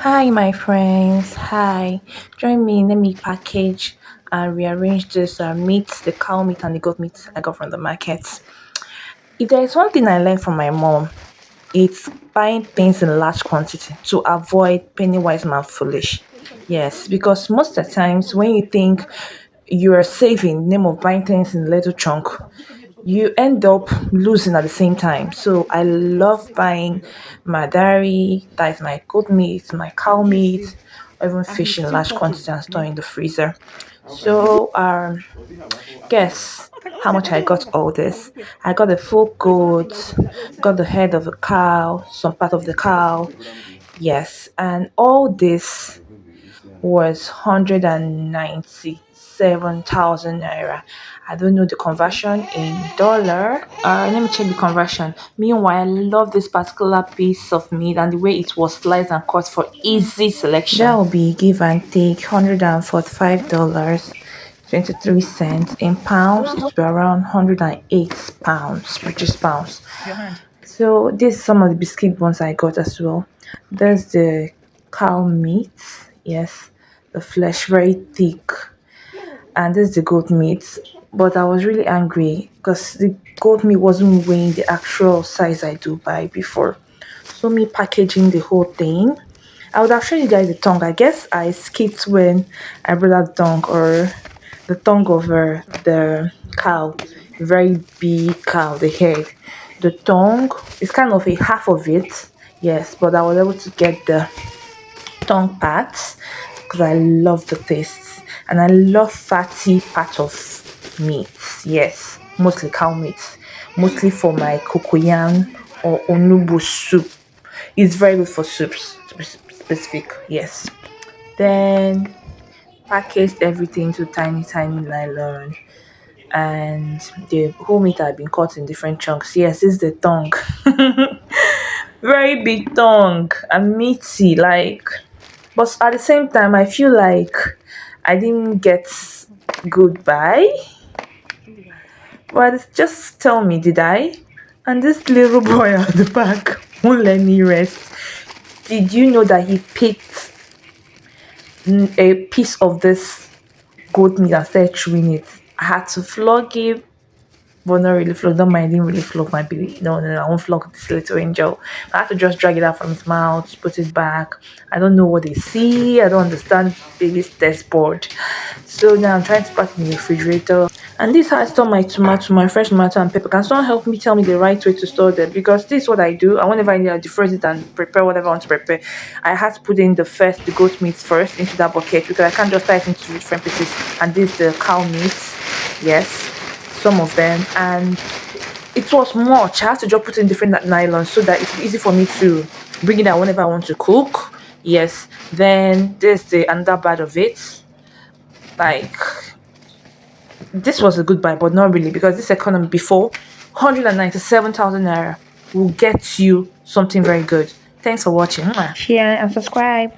Hi, my friends. Hi. Join me. Let me package and rearrange this meat, the cow meat and the goat meat I got from the market. If there is one thing I learned from my mom, it's buying things in large quantity to avoid penny wise man foolish. Yes, because most of the times when you think you are saving in the name of buying things in little chunk, you end up losing at the same time. So I love buying my dairy, that is my goat meat, my cow meat, or even fish in large quantity and store in the freezer. So guess how much I got all this? I got the full goat, got the head of the cow, some part of the cow. Yes, and all this was 197,000 naira. I don't know the conversion in dollar. Let me check the conversion. Meanwhile, I love this particular piece of meat and the way it was sliced and cut for easy selection. That will be give and take $145. 23 cents in pounds, it will be around 108 pounds, British pounds. So this is some of the biscuit buns I got as well. There's the cow meat, yes, the flesh very thick, and this is the goat meat. But I was really angry because the goat meat wasn't weighing the actual size I do buy before. So me packaging the whole thing. I would have shown you guys the tongue. I guess I skipped when I brought out the tongue or the tongue over the cow. Very big cow, the head. The tongue is kind of a half of it, yes, but I was able to get the tongue parts because I love the taste and I love fatty part of meat. Yes, mostly cow meat, mostly for my cocoyam or onubu soup. It's very good for soups, to be specific. Yes. Then packaged everything to tiny, tiny nylon, and the whole meat had been cut in different chunks. Yes, this is the tongue. Very big tongue and meaty, like, but at the same time, I feel like I didn't get goodbye. But just tell me, did I? And this little boy at the back won't let me rest. Did you know that he picked a piece of this goat meat and started chewing it? I had to flog him, but not really flog. Don't mind, didn't really flog my baby. No, no, no, I won't flog this little angel. I had to just drag it out from his mouth, put it back. I don't know what they see. I don't understand baby's test board. So now I'm trying to pack it in the refrigerator. And this is how I store my tomato, my fresh tomato and pepper. Can someone help me tell me the right way to store them? Because this is what I do. And whenever I need to defrost it and prepare whatever I want to prepare, I have to put in the goat meat first into that bucket because I can't just tie it into different pieces. And this is the cow meat. Yes, some of them. And it was much. I have to just put in different nylons so that it's easy for me to bring it out whenever I want to cook. Yes. Then there's the another part of it. Like, this was a good buy, but not really because this economy before 197,000 naira will get you something very good. Thanks for watching. Share and subscribe.